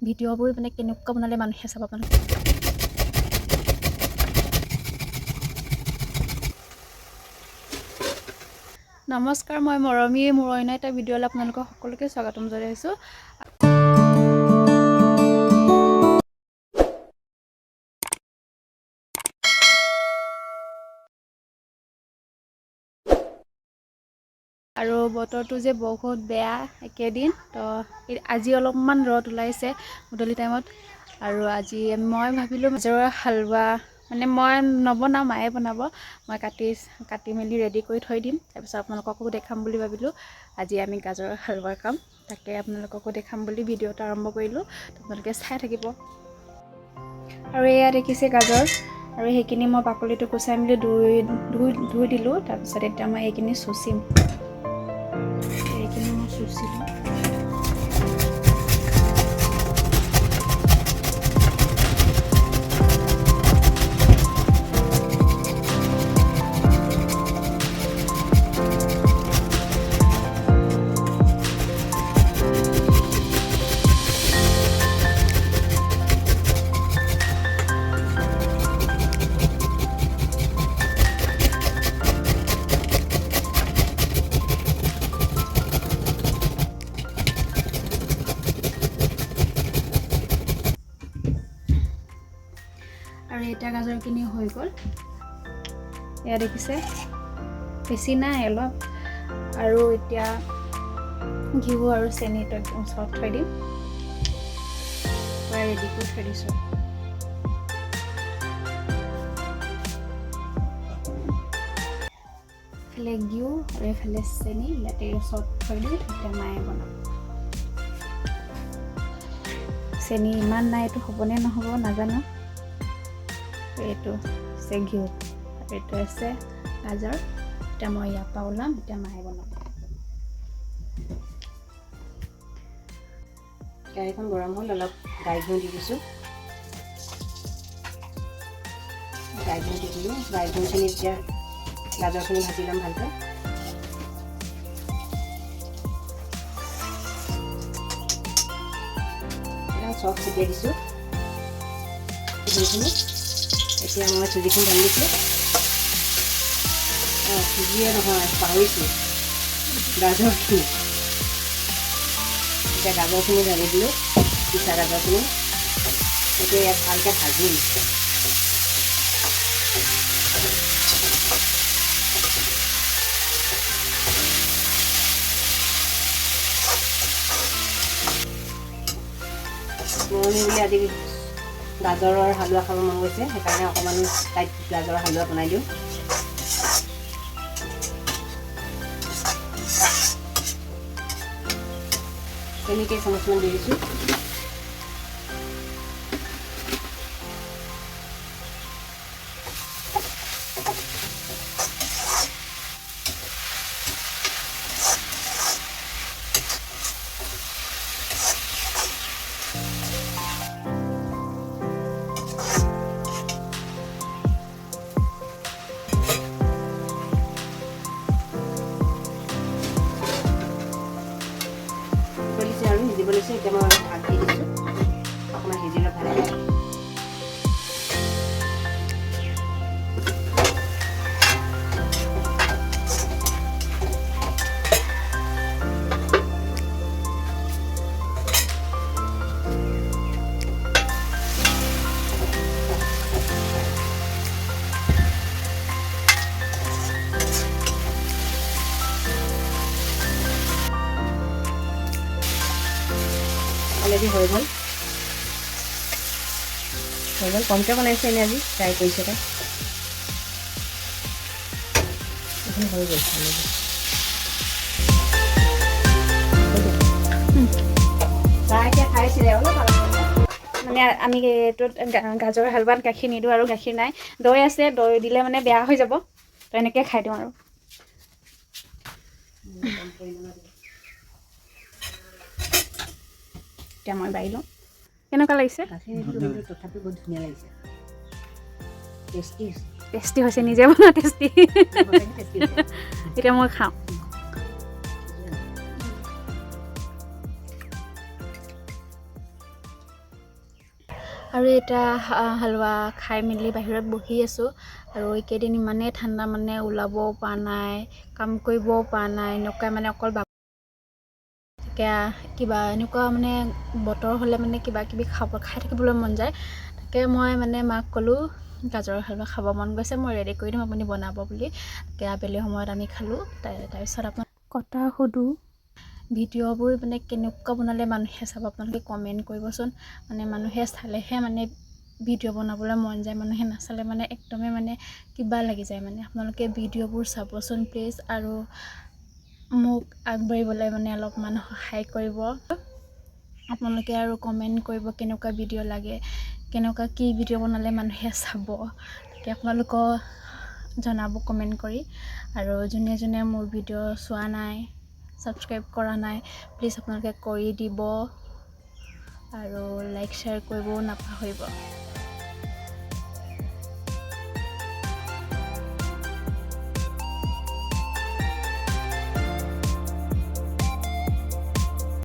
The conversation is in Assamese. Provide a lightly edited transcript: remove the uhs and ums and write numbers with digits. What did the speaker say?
ভিডিঅ'বোৰ মানে কেনেকুৱা বনালে মানুহে চাব আপোনালোকে। নমস্কাৰ, মই মৰমী, মোৰ অন্য এটা ভিডিঅ'লৈ আপোনালোকক সকলোকে স্বাগতম জনাইছোঁ। আৰু বতৰটো যে বহুত বেয়া একেদিন, তো আজি অলপমান ৰ'দ ওলাইছে গধূলি টাইমত। আৰু আজি মই ভাবিলোঁ গাজৰৰ হালৱা, মানে মই নবনাওঁ, মায়ে বনাব। মই কাটি মেলি ৰেডি কৰি থৈ দিম, তাৰপিছত আপোনালোককো দেখাম বুলি ভাবিলোঁ। আজি আমি গাজৰৰ হালৱা খাম, তাকে আপোনালোককো দেখাম বুলি ভিডিঅ'টো আৰম্ভ কৰিলোঁ। আপোনালোকে চাই থাকিব। আৰু এয়া দেখিছে গাজৰ, আৰু সেইখিনি মই বাকলিটো গুচাই মেলি ধুই দিলোঁ। তাৰপিছত এতিয়া মই এইখিনি চুচিম। এইখিনি মই চুচিলোঁ। আৰু এতিয়া গাজৰখিনি হৈ গ'ল, এয়া দেখিছে, বেছি নাই অলপ। আৰু এতিয়া ঘিউ আৰু চেনিটো একদম ওচৰত থৈ দিম। প্ৰায় ৰেডি কৰি থৈ দিছোঁ। এইফালে ঘিউ আৰু এইফালে চেনি, ইয়াতে ওচৰত থৈ দিম। এতিয়া মায়ে বনাম। চেনি ইমান নাই, এইটো হ'বনে নহ'ব নাজানো। এইটো আছে ঘিউ আৰু এইটো আছে গাজৰ। এতিয়া মই ইয়াৰ পৰা ওলাম, এতিয়া মায়ে বনাম। কেৰাহীখন গৰম হ'ল, অলপ ড্ৰাই ঘিউ দি দিছোঁ। ড্ৰাই ঘিউ দি দিলোঁ। ড্ৰাই ঘিউখিনি এতিয়া গাজৰখিনি ভাজি ল'ম ভালকৈ। চচ ছটিয়াই দিছোঁ ঘিউখিনি। এতিয়া মই চুজিখিনি ঢালি দিছোঁ। চুজিয়ে নহয়, পাহৰিছোঁ, গাজৰখিনি। এতিয়া গাজৰখিনি ঢালি দিলোঁ, পিঠা গাজৰখিনি। এতিয়া ইয়াত ভালকৈ ভাজিম। মৰমী বুলি আজি গাজৰৰ হালোৱা খাব মন গৈছে, সেইকাৰণে অকণমান তাইক গাজৰৰ হালোৱা বনাই দিওঁ। চেনি কেইচামুচমান দি দিছোঁ। আৰু সিজিব লৈছে। এতিয়া মই ভাত দি দিছোঁ, অকণমান সিজিলে ভাল লাগে। অলৰেডি হৈ গ'ল। কমকৈ বনাইছে এনে আজি, ট্ৰাই কৰিছে তাই। হৈ গ'ল। তাই এতিয়া খাইছিলে অলপ মানে আমি এইটোত গাজৰ হালৱাত গাখীৰ নিদিওঁ, আৰু গাখীৰ নাই, দৈ আছে। দৈ দিলে মানে বেয়া হৈ যাব, তো এনেকৈ খাই দিওঁ আৰু। এতিয়া মই বাঢ়ি লওঁ। কেনেকুৱা লাগিছে? তথাপিও বহুত ধুনীয়া লাগিছে, টেষ্টি হৈছে, নিজে বনোৱা টেষ্টি। এতিয়া মই খাওঁ। আৰু এটা হালোৱা খাই মেলি বাহিৰত বহি আছোঁ। আৰু এইকেইদিন ইমানেই ঠাণ্ডা মানে ওলাবও পৰা নাই, কাম কৰিবও পৰা নাই, এনেকুৱা মানে অকল কিবা এনেকুৱা মানে বতৰ হ'লে মানে কিবা কিবি খাই থাকিবলৈ মন যায়। তাকে মই মানে মাক ক'লোঁ গাজৰৰ হালোৱা খাব মন গৈছে, মই ৰেডি কৰি দিম, আপুনি বনাব বুলি। তাকে আবেলি সময়ত আমি খালোঁ। তাৰপিছত আপোনাক কথা সোধোঁ, ভিডিঅ'বোৰ মানে কেনেকুৱা বনালে মানুহে চাব, আপোনালোকে কমেণ্ট কৰিবচোন। মানে মানুহে চালেহে মানে ভিডিঅ' বনাবলৈ মন যায়, মানুহে নাচালে মানে একদমেই মানে কিবা লাগি যায়। মানে আপোনালোকে ভিডিঅ'বোৰ চাবচোন প্লিজ, আৰু মোক আগবাঢ়িবলৈ মানে অলপমান সহায় কৰিব আপোনালোকে, আৰু কমেণ্ট কৰিব কেনেকুৱা ভিডিঅ' লাগে, কেনেকুৱা কি ভিডিঅ' বনালে মানুহে চাব, তাকে আপোনালোকক জনাব কমেণ্ট কৰি। আৰু যোনে যোনে মোৰ ভিডিঅ' চোৱা নাই, ছাবস্ক্ৰাইব কৰা নাই, প্লিজ আপোনালোকে কৰি দিব, আৰু লাইক শ্বেয়াৰ কৰিবও নাপাহৰিব।